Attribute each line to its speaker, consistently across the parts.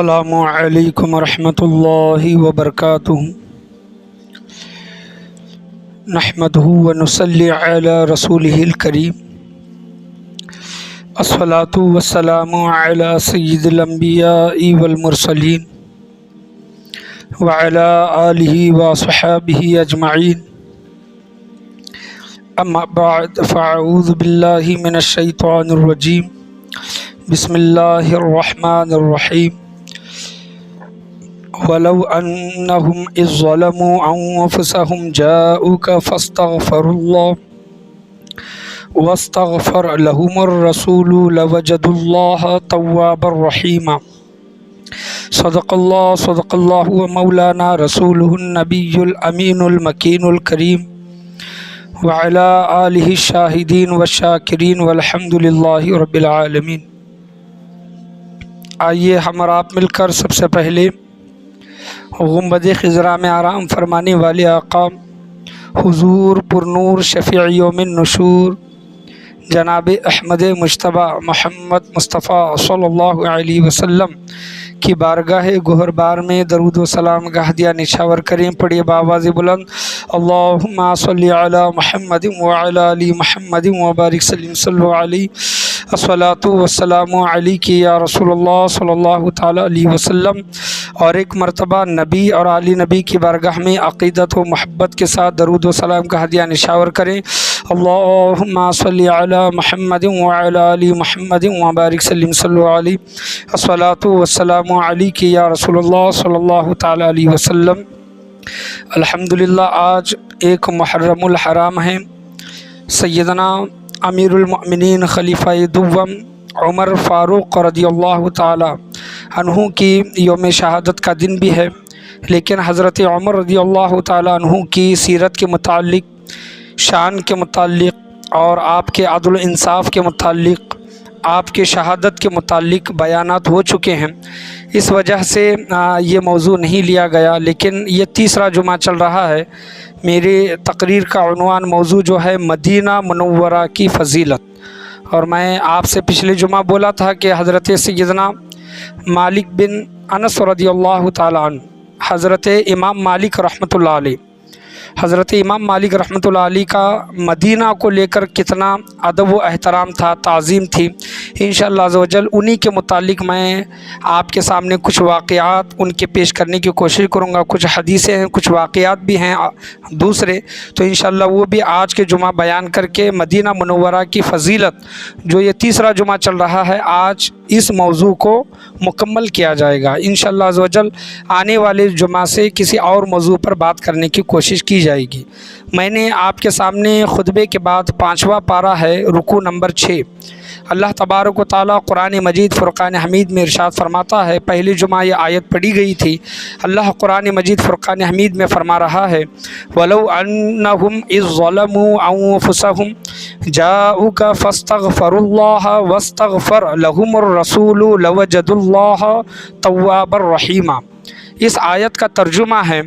Speaker 1: السلام علیکم ورحمۃ اللہ وبرکاتہ۔ نحمدہ ونصلی علی رسولہ الکریم، الصلاۃ والسلام علی سید الانبیاء والمرسلین وعلی آلہ وصحبہ اجمعین، اما بعد فاعوذ باللہ من الشیطان الرجیم، بسم اللہ الرحمن الرحیم۔ وَلَوْ أَنَّهُمْ إِذْ ظَلَمُوا أَنفُسَهُمْ جَاءُوكَ فَاسْتَغْفَرُوا اللَّهَ وَاسْتَغْفَرَ لَهُمُ الرَّسُولُ لَوَجَدُوا اللَّهَ تَوَّابًا رَحِيمًا۔ صدق اللہ ومولانا رسولہ النبی الامین المکین الکریم، وعلی آلہ الشاہدین والشاکرین والحمد للہ رب العالمین۔ آئیے ہم اور آپ مل کر سب سے پہلے گنبد خضرا میں آرام فرمانے والے آقا حضور پرنور شفیع یوم النشور جناب احمد مجتبی محمد مصطفیٰ صلی اللہ علیہ وسلم کی بارگاہ گوہر بار میں درود و سلام کا ہدیہ نچھاور کریں۔ پڑھیے بآواز بلند، اللہم صلی علی محمد وعلی آل محمد وبارک سلم صلی علیہ، الصلاۃ والسلام علیک یا رسول اللہ صلی اللہ تعالی علیہ وسلم۔ اور ایک مرتبہ نبی اور آل نبی کی بارگاہ میں عقیدت و محبت کے ساتھ درود و سلام کا ہدیہ نشاور کریں۔ اللہم صلی علی محمد وعلی آل محمد وبارک سلم صلی علیہ، الصلاۃ والسلام علیک یا رسول اللہ صلی اللہ تعالی علیہ وسلم۔ الحمدللہ آج ایک محرم الحرام ہے۔ سیدنا امیر المؤمنین خلیفہ دوم عمر فاروق رضی اللہ تعالی عنہ کی یوم شہادت کا دن بھی ہے، لیکن حضرت عمر رضی اللہ تعالی عنہ کی سیرت کے متعلق، شان کے متعلق اور آپ کے عدل و انصاف کے متعلق، آپ کے شہادت کے متعلق بیانات ہو چکے ہیں، اس وجہ سے یہ موضوع نہیں لیا گیا۔ لیکن یہ تیسرا جمعہ چل رہا ہے، میری تقریر کا عنوان موضوع جو ہے مدینہ منورہ کی فضیلت، اور میں آپ سے پچھلے جمعہ بولا تھا کہ حضرت سیدنا مالک بن انس رضی اللہ تعالی عنہ، حضرت امام مالک رحمۃ اللہ علیہ، حضرت امام مالک رحمۃ اللہ علیہ کا مدینہ کو لے کر کتنا ادب و احترام تھا، تعظیم تھی۔ انشاءاللہ عز و جل انہی کے متعلق میں آپ کے سامنے کچھ واقعات ان کے پیش کرنے کی کوشش کروں گا۔ کچھ حدیثیں ہیں، کچھ واقعات بھی ہیں دوسرے، تو انشاءاللہ وہ بھی آج کے جمعہ بیان کر کے مدینہ منورہ کی فضیلت، جو یہ تیسرا جمعہ چل رہا ہے، آج اس موضوع کو مکمل کیا جائے گا۔ انشاءاللہ عز و جل آنے والے جمعہ سے کسی اور موضوع پر بات کرنے کی کوشش کی جائے گی۔ میں نے آپ کے سامنے خطبے کے بعد 5واں پارہ ہے، رکوع نمبر 6۔ اللہ تبارک و تعالیٰ قرآن مجید فرقان حمید میں ارشاد فرماتا ہے، پہلی جمعہ یہ آیت پڑھی گئی تھی، اللہ قرآن مجید فرقان حمید میں فرما رہا ہے، وَلَوْ أَنَّهُمْ إِذْ ظَلَمُوا أَنفُسَهُمْ جَاءُوكَ فَاسْتَغْفَرُوا اللَّهَ وَاسْتَغْفَرَ لَهُمُ الرَّسُولُ لَوَجَدُوا اللَّهَ تَوَّابًا رَحِيمًا۔ اس آیت کا ترجمہ ہے،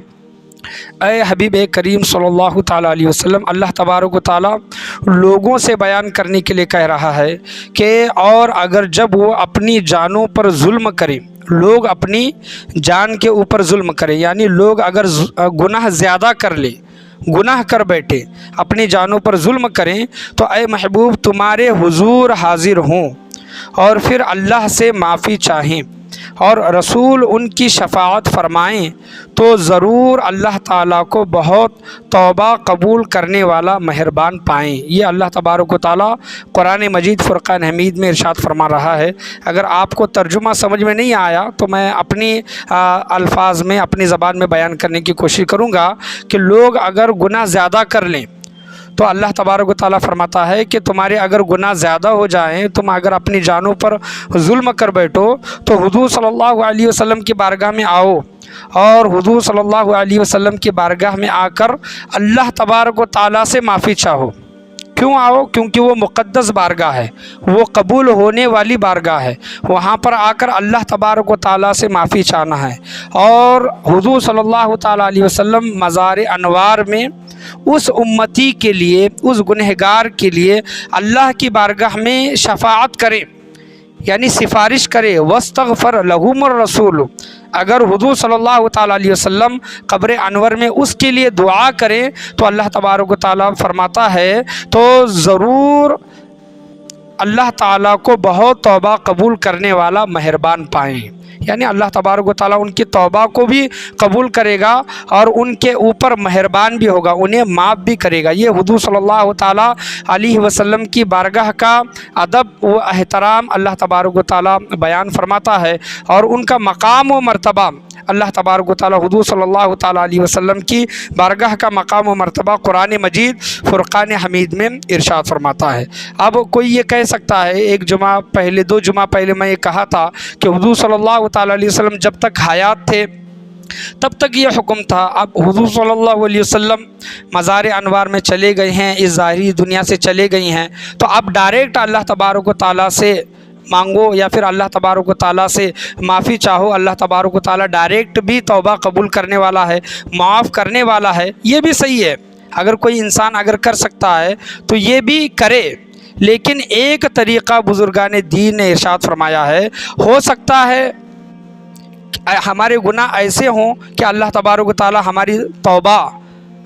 Speaker 1: اے حبیب کریم صلی اللہ تعالیٰ علیہ وسلم، اللہ تبارک و تعالیٰ لوگوں سے بیان کرنے کے لیے کہہ رہا ہے کہ اور اگر جب وہ اپنی جانوں پر ظلم کریں، لوگ اپنی جان کے اوپر ظلم کریں، یعنی لوگ اگر گناہ زیادہ کر لیں، گناہ کر بیٹھے، اپنی جانوں پر ظلم کریں، تو اے محبوب تمہارے حضور حاضر ہوں اور پھر اللہ سے معافی چاہیں اور رسول ان کی شفاعت فرمائیں، تو ضرور اللہ تعالیٰ کو بہت توبہ قبول کرنے والا مہربان پائیں۔ یہ اللہ تبارک و تعالیٰ قرآن مجید فرقان حمید میں ارشاد فرما رہا ہے۔ اگر آپ کو ترجمہ سمجھ میں نہیں آیا تو میں اپنی الفاظ میں، اپنی زبان میں بیان کرنے کی کوشش کروں گا کہ لوگ اگر گناہ زیادہ کر لیں تو اللہ تبارک و تعالیٰ فرماتا ہے کہ تمہارے اگر گناہ زیادہ ہو جائیں، تم اگر اپنی جانوں پر ظلم کر بیٹھو، تو حضور صلی اللہ علیہ وسلم کی بارگاہ میں آؤ اور حضور صلی اللہ علیہ وسلم کی بارگاہ میں آ کر اللہ تبارک و تعالیٰ سے معافی چاہو۔ کیوں آؤ؟ کیونکہ وہ مقدس بارگاہ ہے، وہ قبول ہونے والی بارگاہ ہے، وہاں پر آ کر اللہ تبارک و تعالیٰ سے معافی چاہنا ہے۔ اور حضور صلی اللہ تعالیٰ علیہ وسلم مزار انوار میں اس امتی کے لیے، اس گنہگار کے لیے اللہ کی بارگاہ میں شفاعت کریں، یعنی سفارش کرے، وستغفر لہم الرسول، اگر حضور صلی اللہ تعالیٰ علیہ وسلم قبر انور میں اس کے لیے دعا کریں تو اللہ تبارک و تعالیٰ فرماتا ہے تو ضرور اللہ تعالیٰ کو بہت توبہ قبول کرنے والا مہربان پائیں، یعنی اللہ تبارک و تعالیٰ ان کی توبہ کو بھی قبول کرے گا اور ان کے اوپر مہربان بھی ہوگا، انہیں معاف بھی کرے گا۔ یہ حضور صلی اللہ تعالیٰ علیہ وسلم کی بارگاہ کا ادب و احترام اللہ تبارک و تعالیٰ بیان فرماتا ہے، اور ان کا مقام و مرتبہ اللہ تبارک و تعالیٰ حضور صلی اللہ تعالیٰ علیہ وسلم کی بارگاہ کا مقام و مرتبہ قرآن مجید فرقان حمید میں ارشاد فرماتا ہے۔ اب کوئی یہ کہہ سکتا ہے، ایک جمعہ پہلے 2 جمعہ پہلے میں یہ کہا تھا کہ حضور صلی اللہ تعالیٰ علیہ وسلم جب تک حیات تھے تب تک یہ حکم تھا، اب حضور صلی اللہ علیہ وسلم مزار انوار میں چلے گئے ہیں، اس ظاہری دنیا سے چلے گئی ہیں، تو اب ڈائریکٹ اللہ تبارک و تعالیٰ سے مانگو یا پھر اللہ تبارک و تعالیٰ سے معافی چاہو۔ اللہ تبارک و تعالیٰ ڈائریکٹ بھی توبہ قبول کرنے والا ہے، معاف کرنے والا ہے، یہ بھی صحیح ہے۔ اگر کوئی انسان اگر کر سکتا ہے تو یہ بھی کرے، لیکن ایک طریقہ بزرگان دین نے ارشاد فرمایا ہے، ہو سکتا ہے ہمارے گناہ ایسے ہوں کہ اللہ تبارک و تعالیٰ ہماری توبہ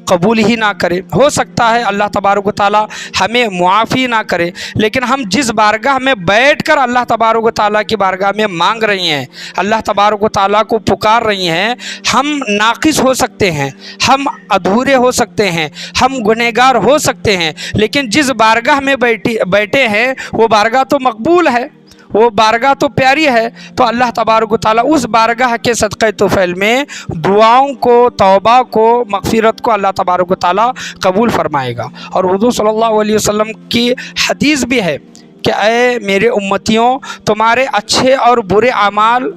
Speaker 1: قبول ہی نہ کرے، ہو سکتا ہے اللہ تبارک و تعالیٰ ہمیں معافی نہ کرے، لیکن ہم جس بارگاہ میں بیٹھ کر اللہ تبارک و تعالیٰ کی بارگاہ میں مانگ رہی ہیں، اللہ تبارک و تعالیٰ کو پکار رہی ہیں، ہم ناقص ہو سکتے ہیں، ہم ادھورے ہو سکتے ہیں، ہم گنہگار ہو سکتے ہیں، لیکن جس بارگاہ میں بیٹھے ہیں وہ بارگاہ تو مقبول ہے، وہ بارگاہ تو پیاری ہے، تو اللہ تبارک و تعالیٰ اس بارگاہ کے صدقہ طفیل میں دعاؤں کو، توبہ کو، مغفرت کو اللہ تبارک و تعالیٰ قبول فرمائے گا۔ اور حضور صلی اللہ علیہ وسلم کی حدیث بھی ہے کہ اے میرے امتیوں، تمہارے اچھے اور برے اعمال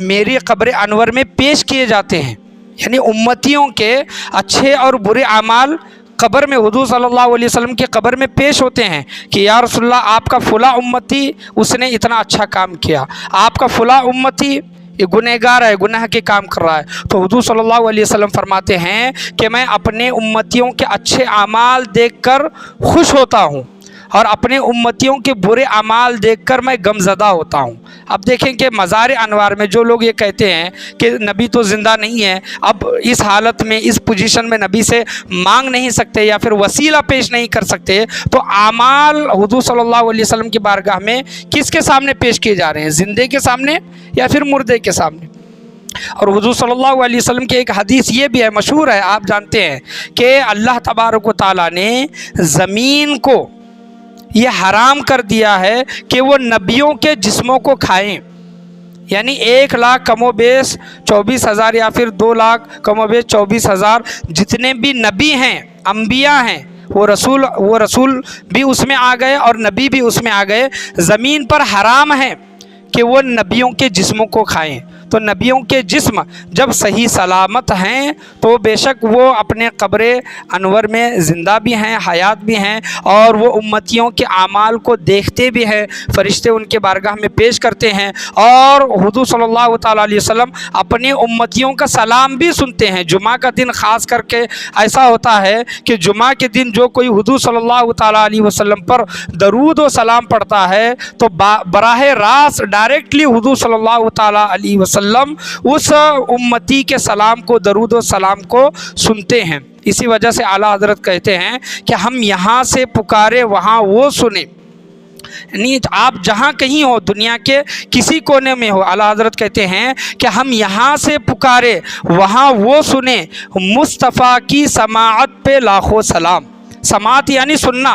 Speaker 1: میری قبر انور میں پیش کیے جاتے ہیں، یعنی امتیوں کے اچھے اور برے اعمال قبر میں حضور صلی اللہ علیہ وسلم کی قبر میں پیش ہوتے ہیں کہ یا رسول اللہ آپ کا فلاں امتی اس نے اتنا اچھا کام کیا، آپ کا فلاں امتی یہ گنہگار ہے، گناہ کے کام کر رہا ہے، تو حضور صلی اللہ علیہ وسلم فرماتے ہیں کہ میں اپنے امتیوں کے اچھے اعمال دیکھ کر خوش ہوتا ہوں اور اپنے امتیوں کے برے اعمال دیکھ کر میں غمزدہ ہوتا ہوں۔ اب دیکھیں کہ مزار انوار میں جو لوگ یہ کہتے ہیں کہ نبی تو زندہ نہیں ہے، اب اس حالت میں اس پوزیشن میں نبی سے مانگ نہیں سکتے یا پھر وسیلہ پیش نہیں کر سکتے، تو اعمال حضور صلی اللہ علیہ وسلم کی بارگاہ میں کس کے سامنے پیش کیے جا رہے ہیں، زندے کے سامنے یا پھر مردے کے سامنے؟ اور حضور صلی اللہ علیہ وسلم کی ایک حدیث یہ بھی ہے، مشہور ہے، آپ جانتے ہیں کہ اللہ تبارک و تعالیٰ نے زمین کو یہ حرام کر دیا ہے کہ وہ نبیوں کے جسموں کو کھائیں، یعنی 1,00,000 کم و بیش 24,000 یا پھر 2,00,000 کم و بیش 24,000 جتنے بھی نبی ہیں، انبیاء ہیں، وہ رسول بھی اس میں آ گئے اور نبی بھی اس میں آ گئے، زمین پر حرام ہے کہ وہ نبیوں کے جسموں کو کھائیں۔ تو نبیوں کے جسم جب صحیح سلامت ہیں تو بے شک وہ اپنے قبر انور میں زندہ بھی ہیں، حیات بھی ہیں، اور وہ امتیوں کے اعمال کو دیکھتے بھی ہیں، فرشتے ان کے بارگاہ میں پیش کرتے ہیں، اور حضور صلی اللہ تعالیٰ علیہ وسلم اپنی امتیوں کا سلام بھی سنتے ہیں۔ جمعہ کا دن خاص کر کے ایسا ہوتا ہے کہ جمعہ کے دن جو کوئی حضور صلی اللہ تعالیٰ علیہ وسلم پر درود و سلام پڑھتا ہے تو براہ راست ڈائریکٹلی حضور صلی اللہ تعالیٰ علیہ وسلم اس امتی کے سلام کو، درود و سلام کو سنتے ہیں۔ اسی وجہ سے اعلیٰ حضرت کہتے ہیں کہ ہم یہاں سے پکارے وہاں وہ سنیں، یعنی آپ جہاں کہیں ہو، دنیا کے کسی کونے میں ہو، اعلیٰ حضرت کہتے ہیں کہ ہم یہاں سے پکارے وہاں وہ سنیں، مصطفیٰ کی سماعت پہ لاکھوں سلام۔ سماعت یعنی سننا،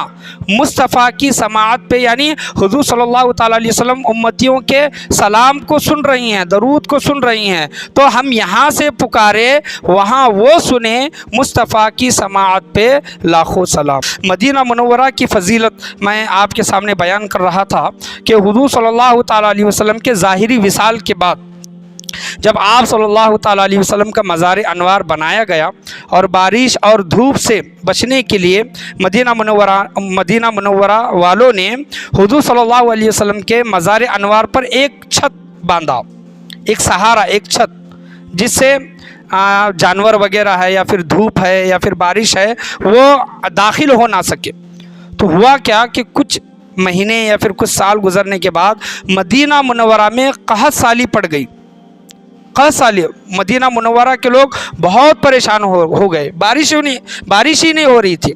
Speaker 1: مصطفیٰ کی سماعت پہ یعنی حضور صلی اللہ تعالیٰ علیہ وسلم امتیوں کے سلام کو سن رہی ہیں، درود کو سن رہی ہیں، تو ہم یہاں سے پکارے وہاں وہ سنیں، مصطفیٰ کی سماعت پہ لاکھوں سلام۔ مدینہ منورہ کی فضیلت میں آپ کے سامنے بیان کر رہا تھا کہ حضور صلی اللہ تعالیٰ علیہ وسلم کے ظاہری وصال کے بعد جب آپ صلی اللہ تعالیٰ علیہ وسلم کا مزار انوار بنایا گیا اور بارش اور دھوپ سے بچنے کے لیے مدینہ منورہ والوں نے حضور صلی اللہ علیہ وسلم کے مزار انوار پر ایک چھت باندھا، ایک سہارا، ایک چھت، جس سے جانور وغیرہ ہے یا پھر دھوپ ہے یا پھر بارش ہے وہ داخل ہو نہ سکے۔ تو ہوا کیا کہ کچھ مہینے یا پھر کچھ سال گزرنے کے بعد مدینہ منورہ میں قحط سالی پڑ گئی. قحط سالی مدینہ منورہ کے لوگ بہت پریشان ہو گئے, بارش ہی نہیں ہو رہی تھی.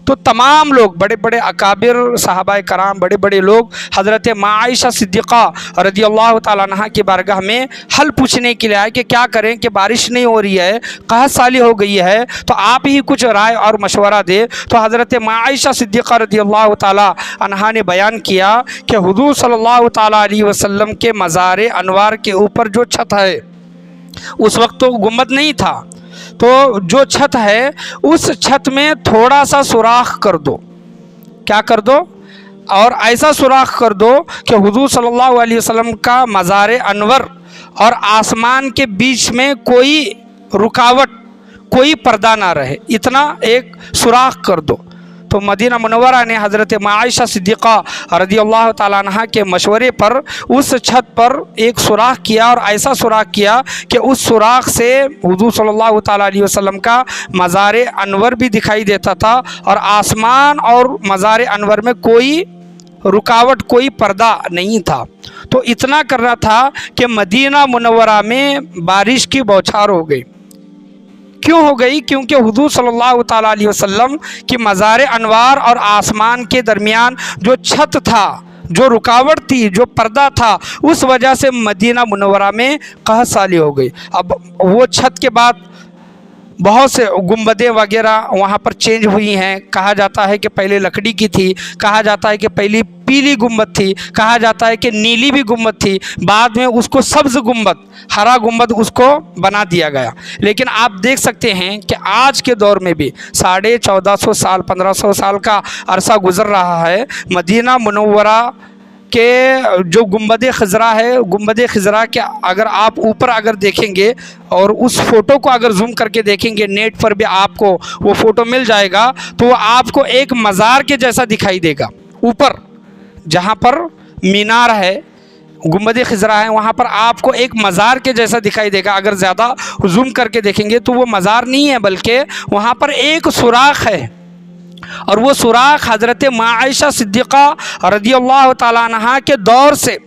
Speaker 1: تو تمام لوگ بڑے بڑے اکابر صحابہ کرام بڑے بڑے لوگ حضرت عائشہ صدیقہ رضی اللہ تعالیٰ عنہا کی بارگاہ میں حل پوچھنے کے لیے آئے کہ کیا کریں کہ بارش نہیں ہو رہی ہے, قحط سالی ہو گئی ہے, تو آپ ہی کچھ رائے اور مشورہ دے. تو حضرت عائشہ صدیقہ رضی اللہ تعالیٰ عنہا نے بیان کیا کہ حضور صلی اللہ تعالیٰ علیہ وسلم کے مزار انوار کے اوپر جو چھت ہے, اس وقت تو گنبد نہیں تھا, تو جو چھت ہے اس چھت میں تھوڑا سا سوراخ کر دو. کیا کر دو؟ اور ایسا سوراخ کر دو کہ حضور صلی اللہ علیہ وسلم کا مزار انور اور آسمان کے بیچ میں کوئی رکاوٹ, کوئی پردہ نہ رہے, اتنا ایک سوراخ کر دو. تو مدینہ منورہ نے حضرت عائشہ صدیقہ رضی اللہ تعالیٰ عنہ کے مشورے پر اس چھت پر ایک سوراخ کیا, اور ایسا سوراخ کیا کہ اس سوراخ سے حضور صلی اللہ تعالیٰ علیہ وسلم کا مزار انور بھی دکھائی دیتا تھا, اور آسمان اور مزار انور میں کوئی رکاوٹ, کوئی پردہ نہیں تھا. تو اتنا کرنا تھا کہ مدینہ منورہ میں بارش کی بوچھار ہو گئی. کیوں ہو گئی؟ کیونکہ حضور صلی اللہ تعالیٰ علیہ وسلم کی مزار انوار اور آسمان کے درمیان جو چھت تھا, جو رکاوٹ تھی, جو پردہ تھا, اس وجہ سے مدینہ منورہ میں قحط سالی ہو گئی. اب وہ چھت کے بعد بہت سے گنبدیں وغیرہ وہاں پر چینج ہوئی ہیں. کہا جاتا ہے کہ پہلے لکڑی کی تھی, کہا جاتا ہے کہ پہلی پیلی گنبد تھی, کہا جاتا ہے کہ نیلی بھی گنبد تھی, بعد میں اس کو سبز گنبد, ہرا گنبد اس کو بنا دیا گیا. لیکن آپ دیکھ سکتے ہیں کہ آج کے دور میں بھی 1450 سال 1500 سال کا عرصہ گزر رہا ہے. مدینہ منورہ کہ جو گنبد خضرا ہے, گنبد خضرا کے اگر آپ اوپر اگر دیکھیں گے اور اس فوٹو کو اگر زوم کر کے دیکھیں گے, نیٹ پر بھی آپ کو وہ فوٹو مل جائے گا, تو وہ آپ کو ایک مزار کے جیسا دکھائی دے گا. اوپر جہاں پر مینار ہے, گنبد خضرا ہے, وہاں پر آپ کو ایک مزار کے جیسا دکھائی دے گا. اگر زیادہ زوم کر کے دیکھیں گے تو وہ مزار نہیں ہے, بلکہ وہاں پر ایک سوراخ ہے, اور وہ سوراخ حضرت عائشہ صدیقہ رضی اللہ تعالیٰ عنہا کے دور سے,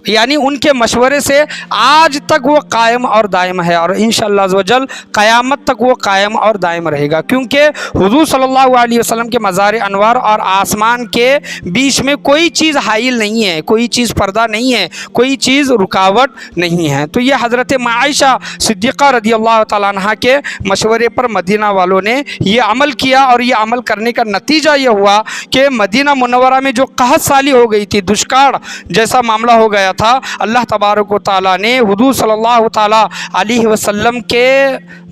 Speaker 1: یعنی ان کے مشورے سے آج تک وہ قائم اور دائم ہے, اور انشاءاللہ عز و جل قیامت تک وہ قائم اور دائم رہے گا. کیونکہ حضور صلی اللہ علیہ وسلم کے مزار انوار اور آسمان کے بیچ میں کوئی چیز حائل نہیں ہے, کوئی چیز پردہ نہیں ہے, کوئی چیز رکاوٹ نہیں ہے. تو یہ حضرت عائشہ صدیقہ رضی اللہ تعالیٰ عنہ کے مشورے پر مدینہ والوں نے یہ عمل کیا, اور یہ عمل کرنے کا نتیجہ یہ ہوا کہ مدینہ منورہ میں جو قحط سالی ہو گئی تھی, دشکار جیسا معاملہ ہو گیا تھا, اللہ تبارک و تعالیٰ نے حضور صلی اللہ تعالیٰ علیہ وسلم کے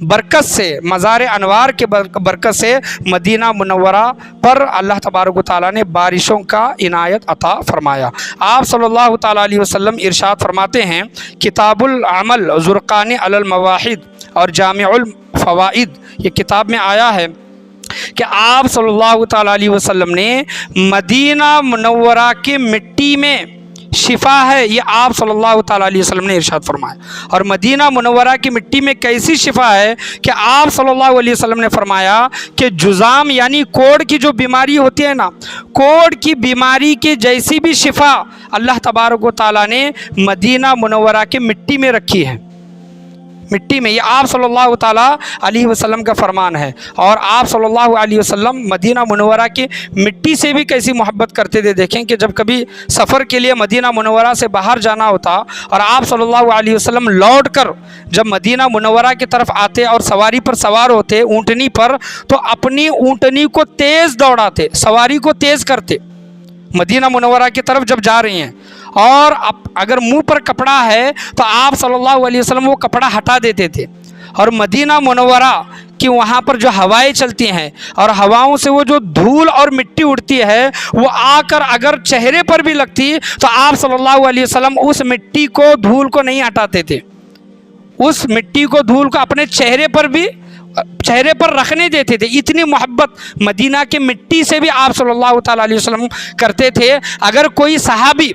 Speaker 1: برکت سے, مزار انوار کے برکت سے مدینہ منورہ پر اللہ تبارک و تعالیٰ نے بارشوں کا عنایت عطا فرمایا. آپ صلی اللہ تعالیٰ علیہ وسلم ارشاد فرماتے ہیں, کتاب العمل زرقانی علی المواحد اور جامع الفوائد, یہ کتاب میں آیا ہے کہ آپ صلی اللہ تعالیٰ علیہ وسلم نے مدینہ منورہ کی مٹی میں شفا ہے, یہ آپ صلی اللہ تعالیٰ علیہ وسلم نے ارشاد فرمایا. اور مدینہ منورہ کی مٹی میں کیسی شفا ہے کہ آپ صلی اللہ علیہ وسلم نے فرمایا کہ جزام یعنی کوڑ کی جو بیماری ہوتی ہے نا, کوڑ کی بیماری کی جیسی بھی شفا اللہ تبارک و تعالیٰ نے مدینہ منورہ کی مٹی میں رکھی ہے. مٹی میں, یہ آپ صلی اللہ تعالیٰ علیہ وسلم کا فرمان ہے. اور آپ صلی اللہ علیہ وسلم مدینہ منورہ کی مٹی سے بھی کیسی محبت کرتے تھے. دیکھیں کہ جب کبھی سفر کے لیے مدینہ منورہ سے باہر جانا ہوتا اور آپ صلی اللہ علیہ وسلم لوٹ کر جب مدینہ منورہ کی طرف آتے اور سواری پر سوار ہوتے اونٹنی پر, تو اپنی اونٹنی کو تیز دوڑاتے, سواری کو تیز کرتے مدینہ منورہ کی طرف جب جا رہی ہیں. اور اگر منہ پر کپڑا ہے تو آپ صلی اللہ علیہ وسلم وہ کپڑا ہٹا دیتے تھے. اور مدینہ منورہ کہ وہاں پر جو ہوائیں چلتی ہیں اور ہواؤں سے وہ جو دھول اور مٹی اڑتی ہے وہ آ کر اگر چہرے پر بھی لگتی تو آپ صلی اللہ علیہ وسلم اس مٹی کو, دھول کو نہیں ہٹاتے تھے, اس مٹی کو, دھول کو اپنے چہرے پر رکھنے دیتے تھے. اتنی محبت مدینہ کے مٹی سے بھی آپ صلی اللہ تعالیٰ علیہ وسلم کرتے تھے. اگر کوئی صحابی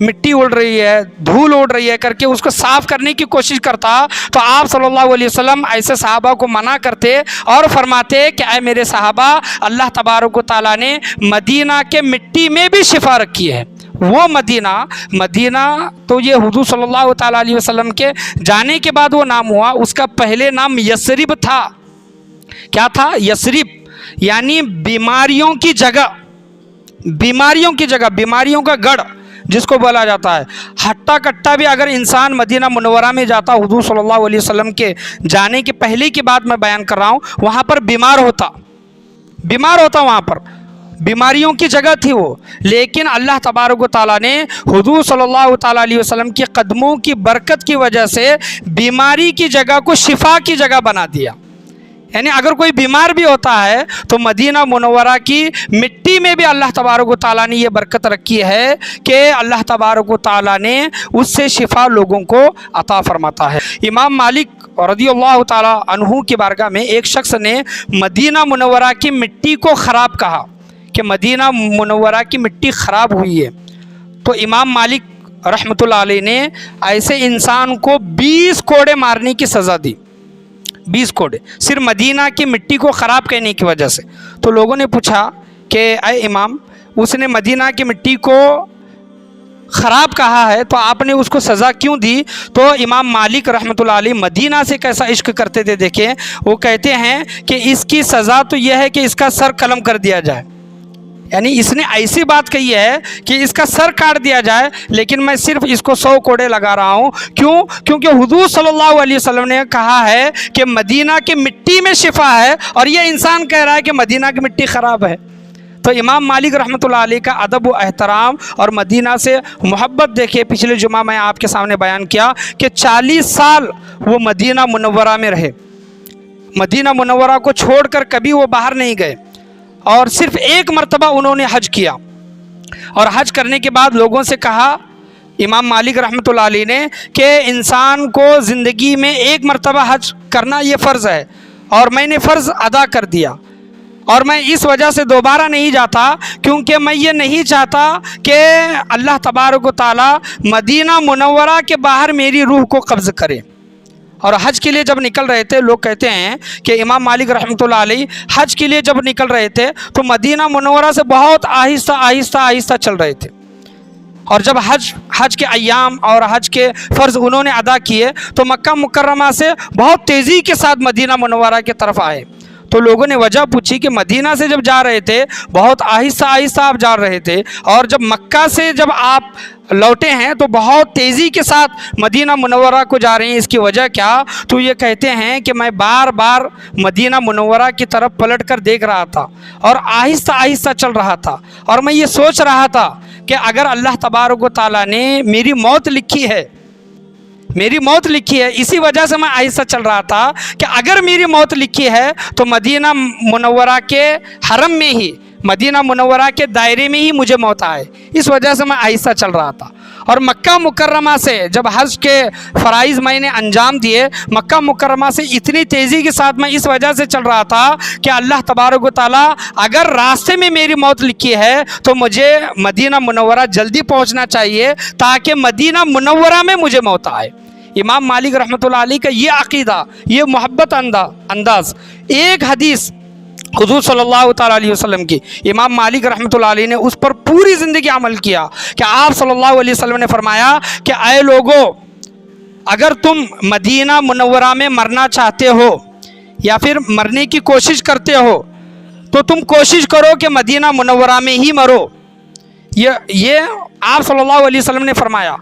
Speaker 1: مٹی اڑ رہی ہے، دھول اڑ رہی ہے کر کے اس کو صاف کرنے کی کوشش کرتا تو آپ صلی اللہ علیہ وسلم ایسے صحابہ کو منع کرتے اور فرماتے کہ اے میرے صحابہ، اللہ تبارک و تعالیٰ نے مدینہ کے مٹی میں بھی شفا رکھی ہے۔ وہ مدینہ تو یہ حضور صلی اللہ تعالیٰ علیہ وسلم کے جانے کے بعد وہ نام ہوا، اس کا پہلے نام یثرب تھا۔ کیا تھا؟ یثرب، یعنی بیماریوں کی جگہ، بیماریوں کا گڑھ جس کو بولا جاتا ہے۔ ہٹا کٹا بھی اگر انسان مدینہ منورہ میں جاتا، حضور صلی اللہ علیہ وسلم کے جانے کے پہلے کی بات میں بیان کر رہا ہوں، وہاں پر بیمار ہوتا، وہاں پر بیماریوں کی جگہ تھی وہ، لیکن اللہ تبارک و تعالیٰ نے حضور صلی اللہ تعالیٰ علیہ وسلم کے قدموں کی برکت کی وجہ سے بیماری کی جگہ کو شفا کی جگہ بنا دیا۔ یعنی اگر کوئی بیمار بھی ہوتا ہے تو مدینہ منورہ کی مٹی میں بھی اللہ تبارک و تعالیٰ نے یہ برکت رکھی ہے کہ اللہ تبارک و تعالیٰ نے اس سے شفا لوگوں کو عطا فرماتا ہے۔ امام مالک رضی اللہ تعالیٰ عنہ کی بارگاہ میں ایک شخص نے مدینہ منورہ کی مٹی کو خراب کہا کہ مدینہ منورہ کی مٹی خراب ہوئی ہے، تو امام مالک رحمۃ اللہ علیہ نے ایسے انسان کو 20 کوڑے مارنے کی سزا دی، 20 کوڑے، صرف مدینہ کی مٹی کو خراب کہنے کی وجہ سے۔ تو لوگوں نے پوچھا کہ اے امام، اس نے مدینہ کی مٹی کو خراب کہا ہے تو آپ نے اس کو سزا کیوں دی؟ تو امام مالک رحمۃ اللہ علیہ مدینہ سے کیسا عشق کرتے تھے دیکھیں، وہ کہتے ہیں کہ اس کی سزا تو یہ ہے کہ اس کا سر قلم کر دیا جائے، یعنی اس نے ایسی بات کہی ہے کہ اس کا سر کاٹ دیا جائے، لیکن میں صرف اس کو 100 کوڑے لگا رہا ہوں۔ کیوں؟ کیونکہ حضور صلی اللہ علیہ وسلم نے کہا ہے کہ مدینہ کی مٹی میں شفا ہے، اور یہ انسان کہہ رہا ہے کہ مدینہ کی مٹی خراب ہے۔ تو امام مالک رحمۃ اللہ علیہ کا ادب و احترام اور مدینہ سے محبت دیکھے، پچھلے جمعہ میں آپ کے سامنے بیان کیا کہ 40 سال وہ مدینہ منورہ میں رہے، مدینہ منورہ کو چھوڑ کر کبھی وہ باہر نہیں گئے، اور صرف ایک مرتبہ انہوں نے حج کیا، اور حج کرنے کے بعد لوگوں سے کہا امام مالک رحمۃ اللہ علیہ نے کہ انسان کو زندگی میں ایک مرتبہ حج کرنا یہ فرض ہے، اور میں نے فرض ادا کر دیا، اور میں اس وجہ سے دوبارہ نہیں جاتا کیونکہ میں یہ نہیں چاہتا کہ اللہ تبارک و تعالیٰ مدینہ منورہ کے باہر میری روح کو قبض کرے۔ اور حج کے لیے جب نکل رہے تھے، لوگ کہتے ہیں کہ امام مالک رحمۃ اللہ علیہ حج کے لیے جب نکل رہے تھے تو مدینہ منورہ سے بہت آہستہ چل رہے تھے، اور جب حج کے ایام اور حج کے فرض انہوں نے ادا کیے تو مکہ مکرمہ سے بہت تیزی کے ساتھ مدینہ منورہ کی طرف آئے۔ تو لوگوں نے وجہ پوچھی کہ مدینہ سے جب جا رہے تھے بہت آہستہ آپ جا رہے تھے، اور جب مکہ سے جب آپ لوٹے ہیں تو بہت تیزی کے ساتھ مدینہ منورہ کو جا رہے ہیں، اس کی وجہ کیا؟ تو یہ کہتے ہیں کہ میں بار بار مدینہ منورہ کی طرف پلٹ کر دیکھ رہا تھا اور آہستہ چل رہا تھا، اور میں یہ سوچ رہا تھا کہ اگر اللہ تبارک و تعالیٰ نے میری موت لکھی ہے، اسی وجہ سے میں آہستہ چل رہا تھا کہ اگر میری موت لکھی ہے تو مدینہ منورہ کے حرم میں ہی، مدینہ منورہ کے دائرے میں ہی مجھے موت آئے، اس وجہ سے میں آہستہ چل رہا تھا۔ اور مکہ مکرمہ سے جب حج کے فرائض میں نے انجام دیے، مکہ مکرمہ سے اتنی تیزی کے ساتھ میں اس وجہ سے چل رہا تھا کہ اللہ تبارک و تعالیٰ اگر راستے میں میری موت لکھی ہے تو مجھے مدینہ منورہ جلدی پہنچنا چاہیے تاکہ مدینہ منورہ میں مجھے موت آئے۔ امام مالک رحمۃ اللہ علیہ کا یہ عقیدہ، یہ محبت انداز، ایک حدیث حضور صلی اللہ تعالیٰ علیہ وسلم کی، امام مالک رحمۃ اللہ علیہ نے اس پر پوری زندگی عمل کیا کہ آپ صلی اللہ علیہ وسلم نے فرمایا کہ اے لوگو، اگر تم مدینہ منورہ میں مرنا چاہتے ہو یا پھر مرنے کی کوشش کرتے ہو تو تم کوشش کرو کہ مدینہ منورہ میں ہی مرو۔ یہ آپ صلی اللہ علیہ وسلم نے فرمایا،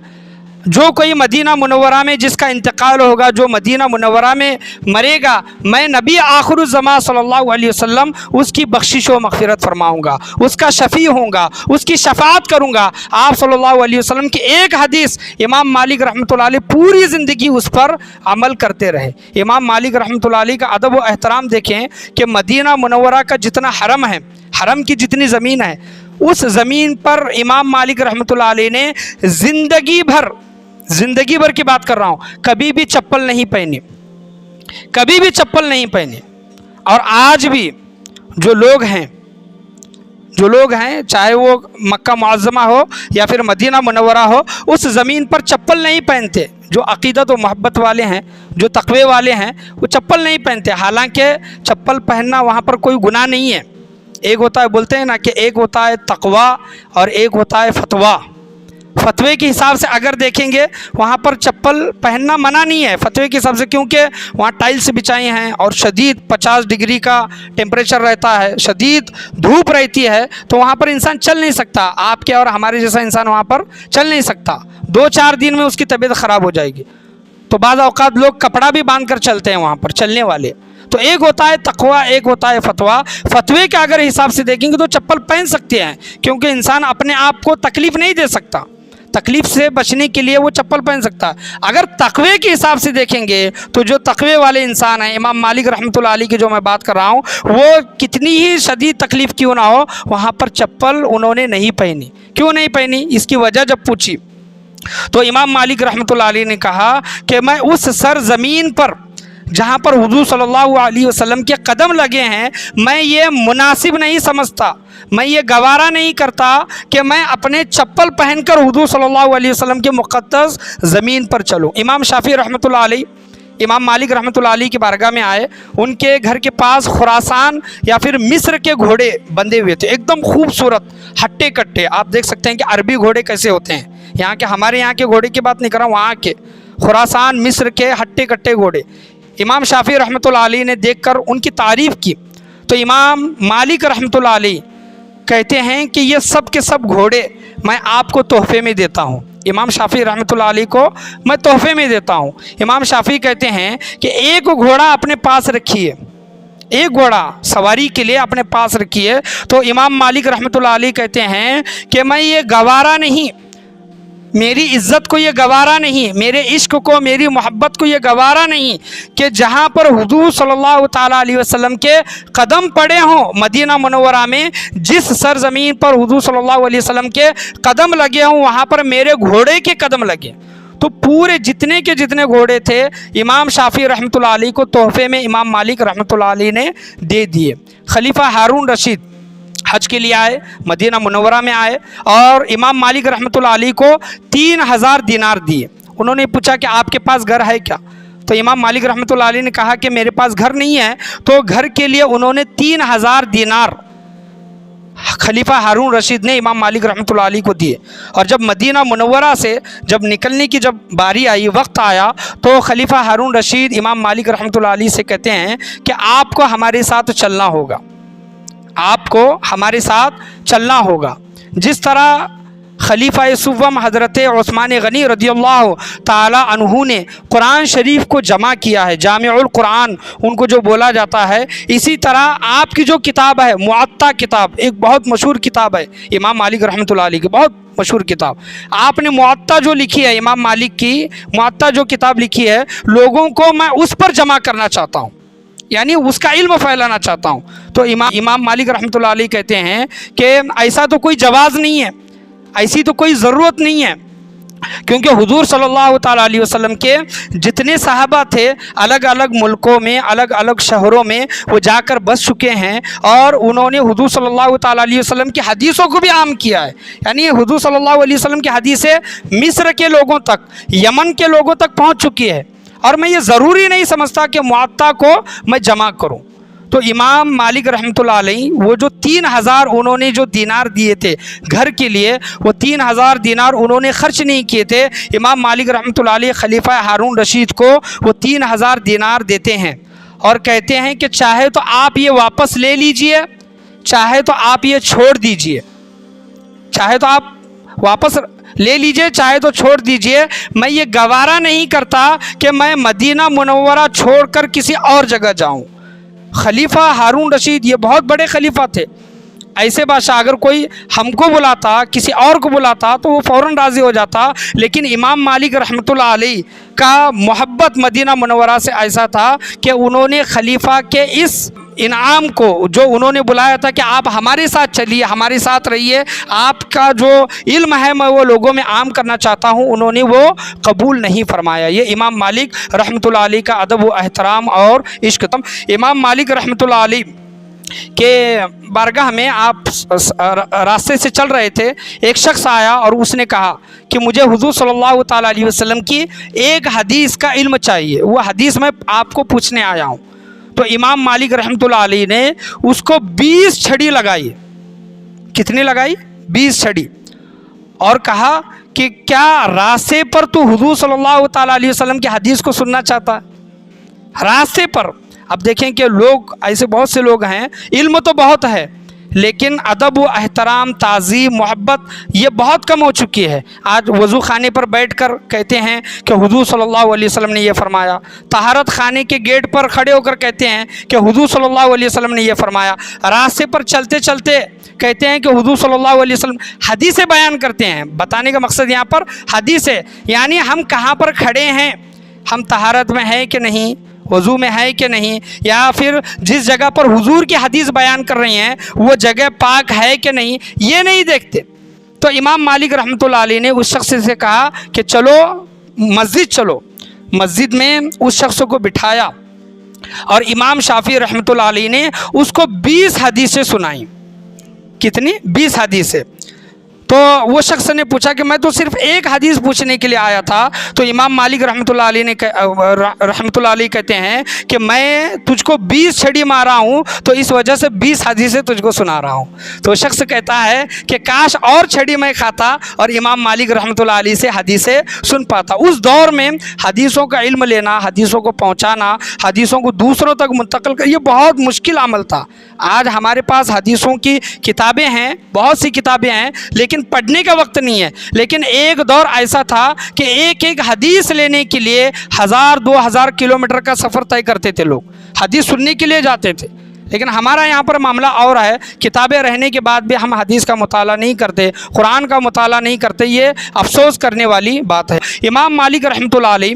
Speaker 1: جو کوئی مدینہ منورہ میں جس کا انتقال ہوگا، جو مدینہ منورہ میں مرے گا، میں نبی آخر الزمان صلی اللہ علیہ وسلم اس کی بخشش و مغفرت فرماؤں گا، اس کا شفیع ہوں گا، اس کی شفاعت کروں گا۔ آپ صلی اللہ علیہ وسلم کی ایک حدیث امام مالک رحمۃ اللہ علیہ پوری زندگی اس پر عمل کرتے رہے۔ امام مالک رحمۃ اللہ علیہ کا ادب و احترام دیکھیں کہ مدینہ منورہ کا جتنا حرم ہے، حرم کی جتنی زمین ہے، اس زمین پر امام مالک رحمۃ اللہ علیہ نے زندگی بھر کی بات کر رہا ہوں، کبھی بھی چپل نہیں پہنی، اور آج بھی جو لوگ ہیں جو لوگ ہیں چاہے وہ مکہ معظمہ ہو یا پھر مدینہ منورہ ہو، اس زمین پر چپل نہیں پہنتے۔ جو عقیدت و محبت والے ہیں، جو تقوی والے ہیں، وہ چپل نہیں پہنتے، حالانکہ چپل پہننا وہاں پر کوئی گناہ نہیں ہے۔ ایک ہوتا ہے، بولتے ہیں نا کہ ایک ہوتا ہے تقوی اور ایک ہوتا ہے فتویٰ۔ فتوے کے حساب سے اگر دیکھیں گے وہاں پر چپل پہننا منع نہیں ہے فتوے کے حساب سے، کیونکہ وہاں ٹائلس بچائی ہیں اور شدید 50 ڈگری کا ٹیمپریچر رہتا ہے، شدید دھوپ رہتی ہے، تو وہاں پر انسان چل نہیں سکتا۔ آپ کے اور ہمارے جیسا انسان وہاں پر چل نہیں سکتا، 2-4 دن میں اس کی طبیعت خراب ہو جائے گی۔ تو بعض اوقات لوگ کپڑا بھی باندھ کر چلتے ہیں وہاں پر چلنے والے۔ تو ایک ہوتا ہے تقوی، ایک ہوتا ہے فتویٰ۔ فتوے کے اگر حساب سے دیکھیں گے تو چپل پہن سکتے ہیں، کیونکہ انسان اپنے آپ کو تکلیف نہیں دے سکتا، تکلیف سے بچنے کے لیے وہ چپل پہن سکتا ہے۔ اگر تقوی کے حساب سے دیکھیں گے تو جو تقوی والے انسان ہیں، امام مالک رحمۃ اللہ علیہ کی جو میں بات کر رہا ہوں، وہ کتنی ہی شدید تکلیف کیوں نہ ہو، وہاں پر چپل انہوں نے نہیں پہنی۔ کیوں نہیں پہنی؟ اس کی وجہ جب پوچھی تو امام مالک رحمۃ اللہ علیہ نے کہا کہ میں اس سرزمین پر جہاں پر حضور صلی اللہ علیہ وسلم کے قدم لگے ہیں، میں یہ مناسب نہیں سمجھتا، میں یہ گوارا نہیں کرتا کہ میں اپنے چپل پہن کر حضور صلی اللہ علیہ وسلم کے مقدس زمین پر چلوں۔ امام شافعی رحمۃ اللہ علیہ امام مالک رحمۃ اللہ علیہ کی بارگاہ میں آئے، ان کے گھر کے پاس خراسان یا پھر مصر کے گھوڑے بندھے ہوئے تھے، ایک دم خوبصورت ہٹے کٹے۔ آپ دیکھ سکتے ہیں کہ عربی گھوڑے کیسے ہوتے ہیں، یہاں کے ہمارے یہاں کے گھوڑے کی بات نہیں کر رہا ہوں، وہاں کے خراسان مصر کے ہٹے کٹے گھوڑے۔ امام شافعی رحمۃ اللہ علیہ نے دیکھ کر ان کی تعریف کی، تو امام مالک رحمۃ اللہ علیہ کہتے ہیں کہ یہ سب کے سب گھوڑے میں آپ کو تحفے میں دیتا ہوں۔ امام شافعی رحمۃ اللہ علیہ کو میں تحفے میں دیتا ہوں۔ امام شافعی کہتے ہیں کہ ایک گھوڑا اپنے پاس رکھیے، ایک گھوڑا سواری کے لیے اپنے پاس رکھیے۔ تو امام مالک رحمۃ اللہ علیہ کہتے ہیں کہ میں یہ گوارا نہیں، میری عزت کو یہ گوارا نہیں، میرے عشق کو، میری محبت کو یہ گوارا نہیں کہ جہاں پر حضور صلی اللہ تعالیٰ علیہ وسلم کے قدم پڑے ہوں، مدینہ منورہ میں جس سرزمین پر حضور صلی اللہ علیہ وسلم کے قدم لگے ہوں، وہاں پر میرے گھوڑے کے قدم لگے۔ تو پورے جتنے کے جتنے گھوڑے تھے امام شافعی رحمۃ اللہ علیہ کو تحفے میں امام مالک رحمۃ اللہ علیہ نے دے دیے۔ خلیفہ ہارون رشید حج کے لیے آئے، مدینہ منورہ میں آئے، اور امام مالک رحمۃ اللہ علیہ کو 3000 دینار دیے۔ انہوں نے پوچھا کہ آپ کے پاس گھر ہے کیا؟ تو امام مالک رحمۃ اللہ علیہ نے کہا کہ میرے پاس گھر نہیں ہے۔ تو گھر کے لیے انہوں نے 3000 دینار خلیفہ ہارون رشید نے امام مالک رحمۃ اللہ علیہ کو دیے۔ اور جب مدینہ منورہ سے جب نکلنے کی جب باری آئی، وقت آیا، تو خلیفہ ہارون رشید امام مالک رحمۃ اللہ علیہ سے کہتے ہیں کہ آپ کو ہمارے ساتھ چلنا ہوگا، آپ کو ہمارے ساتھ چلنا ہوگا۔ جس طرح خلیفہ سوم حضرت عثمان غنی رضی اللہ تعالی عنہ نے قرآن شریف کو جمع کیا ہے، جامع القرآن ان کو جو بولا جاتا ہے، اسی طرح آپ کی جو کتاب ہے معطا کتاب، ایک بہت مشہور کتاب ہے امام مالک رحمۃ اللہ علیہ کی، بہت مشہور کتاب، آپ نے معطا جو لکھی ہے، امام مالک کی معطا جو کتاب لکھی ہے، لوگوں کو میں اس پر جمع کرنا چاہتا ہوں، یعنی اس کا علم پھیلانا چاہتا ہوں۔ تو امام مالک رحمۃ اللہ علیہ کہتے ہیں کہ ایسا تو کوئی جواز نہیں ہے، ایسی تو کوئی ضرورت نہیں ہے، کیونکہ حضور صلی اللہ تعالیٰ علیہ وسلم کے جتنے صحابہ تھے الگ الگ ملکوں میں، الگ الگ شہروں میں وہ جا کر بس چکے ہیں، اور انہوں نے حضور صلی اللہ تعالیٰ علیہ وسلم کی حدیثوں کو بھی عام کیا ہے۔ یعنی حضور صلی اللہ علیہ وسلم کی حدیثیں مصر کے لوگوں تک، یمن کے لوگوں تک پہنچ چکی ہے، اور میں یہ ضروری نہیں سمجھتا کہ معطا کو میں جمع کروں۔ تو امام مالک رحمۃ اللہ علیہ وہ جو 3000 انہوں نے جو دینار دیے تھے گھر کے لیے، وہ 3000 دینار انہوں نے خرچ نہیں کیے تھے۔ امام مالک رحمۃ اللہ علیہ خلیفہ ہارون رشید کو وہ 3000 دینار دیتے ہیں، اور کہتے ہیں کہ چاہے تو آپ یہ واپس لے لیجئے، چاہے تو آپ یہ چھوڑ دیجئے، چاہے تو آپ واپس لے لیجئے، چاہے تو چھوڑ دیجئے، میں یہ گوارا نہیں کرتا کہ میں مدینہ منورہ چھوڑ کر کسی اور جگہ جاؤں۔ خلیفہ ہارون رشید یہ بہت بڑے خلیفہ تھے، ایسے بادشاہ اگر کوئی ہم کو بلاتا، کسی اور کو بلاتا تو وہ فوراً راضی ہو جاتا، لیکن امام مالک رحمۃ اللہ علیہ کا محبت مدینہ منورہ سے ایسا تھا کہ انہوں نے خلیفہ کے اس انعام کو جو انہوں نے بلایا تھا کہ آپ ہمارے ساتھ چلیے، ہمارے ساتھ رہیے، آپ کا جو علم ہے میں وہ لوگوں میں عام کرنا چاہتا ہوں، انہوں نے وہ قبول نہیں فرمایا۔ یہ امام مالک رحمۃ اللہ علیہ کا ادب و احترام اور عشق تھا۔ امام مالک رحمۃ اللہ علیہ کہ بارگاہ میں آپ راستے سے چل رہے تھے، ایک شخص آیا اور اس نے کہا کہ مجھے حضور صلی اللہ تعالیٰ علیہ وسلم کی ایک حدیث کا علم چاہیے، وہ حدیث میں آپ کو پوچھنے آیا ہوں۔ تو امام مالک رحمۃ اللہ علیہ نے اس کو 20 چھڑی لگائی۔ کتنی لگائی؟ 20 چھڑی، اور کہا کہ کیا راستے پر تو حضور صلی اللہ تعالیٰ علیہ وسلم کی حدیث کو سننا چاہتا ہے؟ راستے پر۔ اب دیکھیں کہ لوگ ایسے بہت سے لوگ ہیں، علم تو بہت ہے لیکن ادب و احترام، تعظیم، محبت یہ بہت کم ہو چکی ہے۔ آج وضو خانے پر بیٹھ کر کہتے ہیں کہ حضور صلی اللہ علیہ وسلم نے یہ فرمایا، طہارت خانے کے گیٹ پر کھڑے ہو کر کہتے ہیں کہ حضور صلی اللہ علیہ وسلم نے یہ فرمایا، راستے پر چلتے چلتے کہتے ہیں کہ حضور صلی اللہ علیہ وسلم، حدیثیں بیان کرتے ہیں۔ بتانے کا مقصد یہاں پر حدیث ہے، یعنی ہم کہاں پر کھڑے ہیں، ہم طہارت میں ہیں کہ نہیں، وضو میں ہے کہ نہیں، یا پھر جس جگہ پر حضور کی حدیث بیان کر رہے ہیں وہ جگہ پاک ہے کہ نہیں، یہ نہیں دیکھتے۔ تو امام مالک رحمۃ اللہ علیہ نے اس شخص سے کہا کہ چلو مسجد چلو۔ مسجد میں اس شخص کو بٹھایا اور امام شافعی رحمۃ اللہ علیہ نے اس کو 20 حدیثیں سنائیں۔ کتنی؟ 20 حدیثیں۔ تو وہ شخص نے پوچھا کہ میں تو صرف ایک حدیث پوچھنے کے لیے آیا تھا۔ تو امام مالک رحمۃ اللہ علیہ کہتے ہیں کہ میں تجھ کو 20 چھڑی مارا ہوں تو اس وجہ سے 20 حدیثیں تجھ کو سنا رہا ہوں۔ تو شخص کہتا ہے کہ کاش اور چھڑی میں کھاتا اور امام مالک رحمۃ اللہ علیہ سے حدیثیں سن پاتا۔ اس دور میں حدیثوں کا علم لینا، حدیثوں کو پہنچانا، حدیثوں کو دوسروں تک منتقل کرنا، یہ بہت مشکل عمل تھا۔ آج ہمارے پاس حدیثوں کی کتابیں ہیں، بہت سی کتابیں ہیں، لیکن پڑھنے کا وقت نہیں ہے۔ لیکن ایک دور ایسا تھا کہ ایک ایک حدیث لینے کے لیے 1000-2000 کلومیٹر کا سفر طے کرتے تھے، لوگ حدیث سننے کے لیے جاتے تھے۔ لیکن ہمارا یہاں پر معاملہ اور ہے، کتابیں رہنے کے بعد بھی ہم حدیث کا مطالعہ نہیں کرتے، قرآن کا مطالعہ نہیں کرتے، یہ افسوس کرنے والی بات ہے۔ امام مالک رحمۃ اللہ علیہ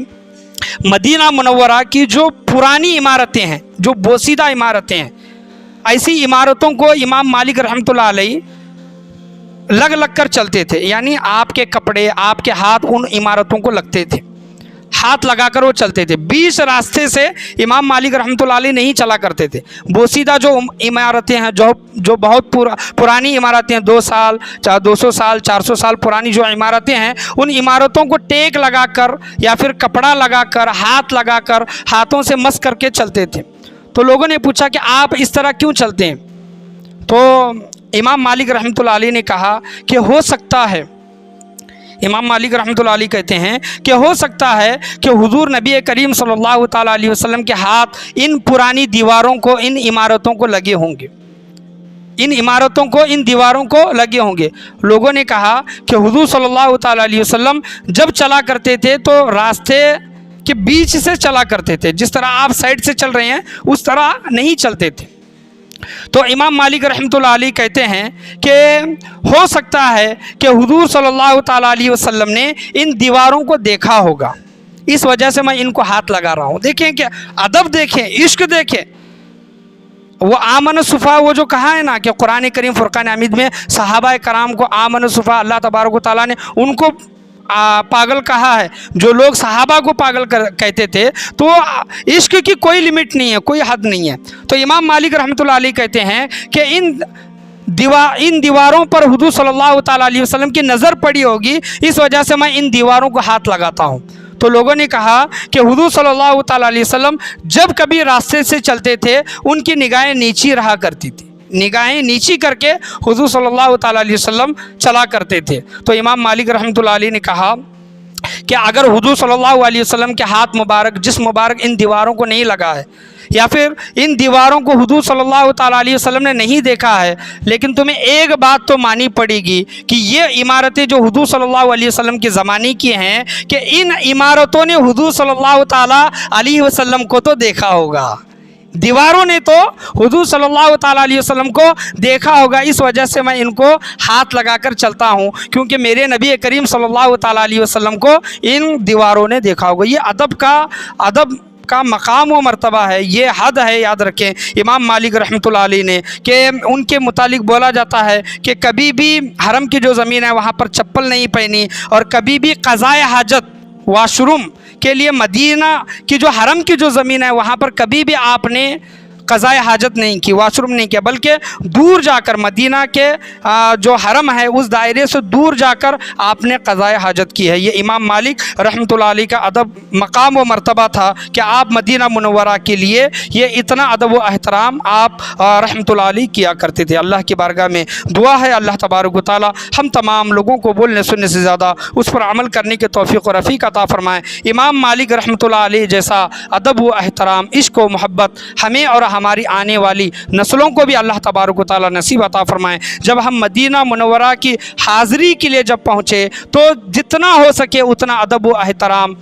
Speaker 1: مدینہ منورہ کی جو پرانی عمارتیں ہیں، جو بوسیدہ عمارتیں ہیں، ایسی عمارتوں کو امام مالک رحمۃ اللہ علیہ لگ کر چلتے تھے، یعنی آپ کے کپڑے، آپ کے ہاتھ ان عمارتوں کو لگتے تھے، ہاتھ لگا کر وہ چلتے تھے۔ 20 راستے سے امام مالک رحمۃ اللہ علیہ نہیں چلا کرتے تھے۔ بوسیدہ جو عمارتیں ہیں، جو بہت پرانی عمارتیں ہیں، 200 سال 400 سال پرانی جو عمارتیں ہیں، ان عمارتوں کو ٹیک لگا کر یا پھر کپڑا لگا کر، ہاتھ لگا کر، ہاتھوں سے مس کر کے چلتے تھے۔ تو لوگوں نے پوچھا کہ آپ اس طرح کیوں چلتے ہیں؟ تو امام مالک رحمۃ اللہ علیہ نے کہا کہ ہو سکتا ہے، امام مالک رحمۃ اللہ علیہ کہتے ہیں کہ ہو سکتا ہے کہ حضور نبی کریم صلی اللہ تعالیٰ علیہ وسلم کے ہاتھ ان پرانی دیواروں کو، ان عمارتوں کو لگے ہوں گے، ان عمارتوں کو، ان دیواروں کو لگے ہوں گے۔ لوگوں نے کہا کہ حضور صلی اللہ تعالیٰ علیہ وسلم جب چلا کرتے تھے تو راستے کے بیچ سے چلا کرتے تھے، جس طرح آپ سائڈ سے چل رہے ہیں اس طرح نہیں چلتے تھے۔ تو امام مالک رحمۃ اللہ علیہ کہتے ہیں کہ ہو سکتا ہے کہ حضور صلی اللہ تعالیٰ علیہ وسلم نے ان دیواروں کو دیکھا ہوگا، اس وجہ سے میں ان کو ہاتھ لگا رہا ہوں۔ دیکھیں کہ ادب دیکھیں، عشق دیکھیں۔ وہ آمن صفا، وہ جو کہا ہے نا کہ قرآن کریم فرقان حمید میں صحابہ کرام کو آمن صفا، اللہ تبارک و تعالیٰ نے ان کو پاگل کہا ہے۔ جو لوگ صحابہ کو پاگل کہتے تھے، تو عشق کی کوئی لمٹ نہیں ہے، کوئی حد نہیں ہے۔ تو امام مالک رحمۃ اللہ علیہ کہتے ہیں کہ ان دیواروں پر حضور صلی اللہ تعالیٰ علیہ وسلم کی نظر پڑی ہوگی، اس وجہ سے میں ان دیواروں کو ہاتھ لگاتا ہوں۔ تو لوگوں نے کہا کہ حضور صلی اللہ تعالیٰ علیہ وسلم جب کبھی راستے سے چلتے تھے ان کی نگاہیں نیچی رہا کرتی تھی، نگاہیں نیچی کر کے حضور صلی اللہ تعالیٰ علیہ وسلم چلا کرتے تھے۔ تو امام مالک رحمۃ اللہ علیہ نے کہا کہ اگر حضور صلی اللہ علیہ وسلم کے ہاتھ مبارک، جسم مبارک ان دیواروں کو نہیں لگا ہے، یا پھر ان دیواروں کو حضور صلی اللہ تعالیٰ علیہ وسلم نے نہیں دیکھا ہے، لیکن تمہیں ایک بات تو مانی پڑے گی کہ یہ عمارتیں جو حضور صلی اللہ علیہ وسلم کے زمانے کی ہیں، کہ ان عمارتوں نے حضور صلی اللہ تعالیٰ علیہ وسلم کو تو دیکھا ہوگا، دیواروں نے تو حضور صلی اللہ تعالیٰ علیہ وسلم کو دیکھا ہوگا، اس وجہ سے میں ان کو ہاتھ لگا کر چلتا ہوں، کیونکہ میرے نبی کریم صلی اللہ تعالیٰ علیہ وسلم کو ان دیواروں نے دیکھا ہوگا۔ یہ ادب کا مقام و مرتبہ ہے، یہ حد ہے، یاد رکھیں امام مالک رحمۃ اللہ علیہ نے، کہ ان کے متعلق بولا جاتا ہے کہ کبھی بھی حرم کی جو زمین ہے وہاں پر چپل نہیں پہنی، اور کبھی بھی قضائے حاجت، واش روم کے لیے مدینہ کی جو حرم کی جو زمین ہے وہاں پر کبھی بھی آپ نے قضاء حاجت نہیں کی، واش روم نہیں کیا، بلکہ دور جا کر مدینہ کے جو حرم ہے اس دائرے سے دور جا کر آپ نے قضاء حاجت کی ہے۔ یہ امام مالک رحمۃ اللہ علیہ کا ادب، مقام و مرتبہ تھا کہ آپ مدینہ منورہ کے لیے یہ اتنا ادب و احترام آپ رحمۃ اللہ علیہ کیا کرتے تھے۔ اللہ کی بارگاہ میں دعا ہے اللہ تبارک و تعالی ہم تمام لوگوں کو بولنے سننے سے زیادہ اس پر عمل کرنے کی توفیق و رفیق عطا فرمائے۔ امام مالک رحمۃ اللہ علیہ جیسا ادب و احترام، عشق و محبت ہمیں اور ہماری آنے والی نسلوں کو بھی اللہ تبارک و تعالی نصیب عطا فرمائے۔ جب ہم مدینہ منورہ کی حاضری کے لیے جب پہنچے تو جتنا ہو سکے اتنا ادب و احترام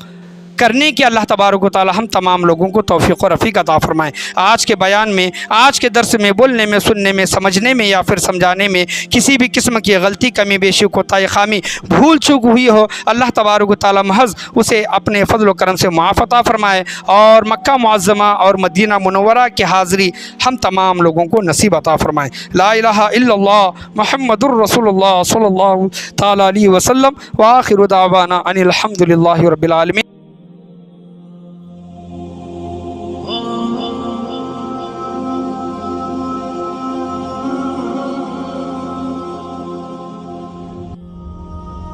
Speaker 1: کرنے کی اللہ تبارک و تعالی ہم تمام لوگوں کو توفیق و رفیق عطا فرمائے۔ آج کے بیان میں، آج کے درس میں، بولنے میں، سننے میں، سمجھنے میں یا پھر سمجھانے میں کسی بھی قسم کی غلطی، کمی بیشی، کوتاہی، خامی، بھول چوک ہوئی ہو، اللہ تبارک و تعالی محض اسے اپنے فضل و کرم سے معاف عطا فرمائے اور مکہ معظمہ اور مدینہ منورہ کی حاضری ہم تمام لوگوں کو نصیب عطا فرمائے۔ لا الہ الا اللہ محمد الرسول اللہ صلی اللہ تعالی علیہ وسلم، وآخر دعوانا ان الحمد للہ رب العالمین۔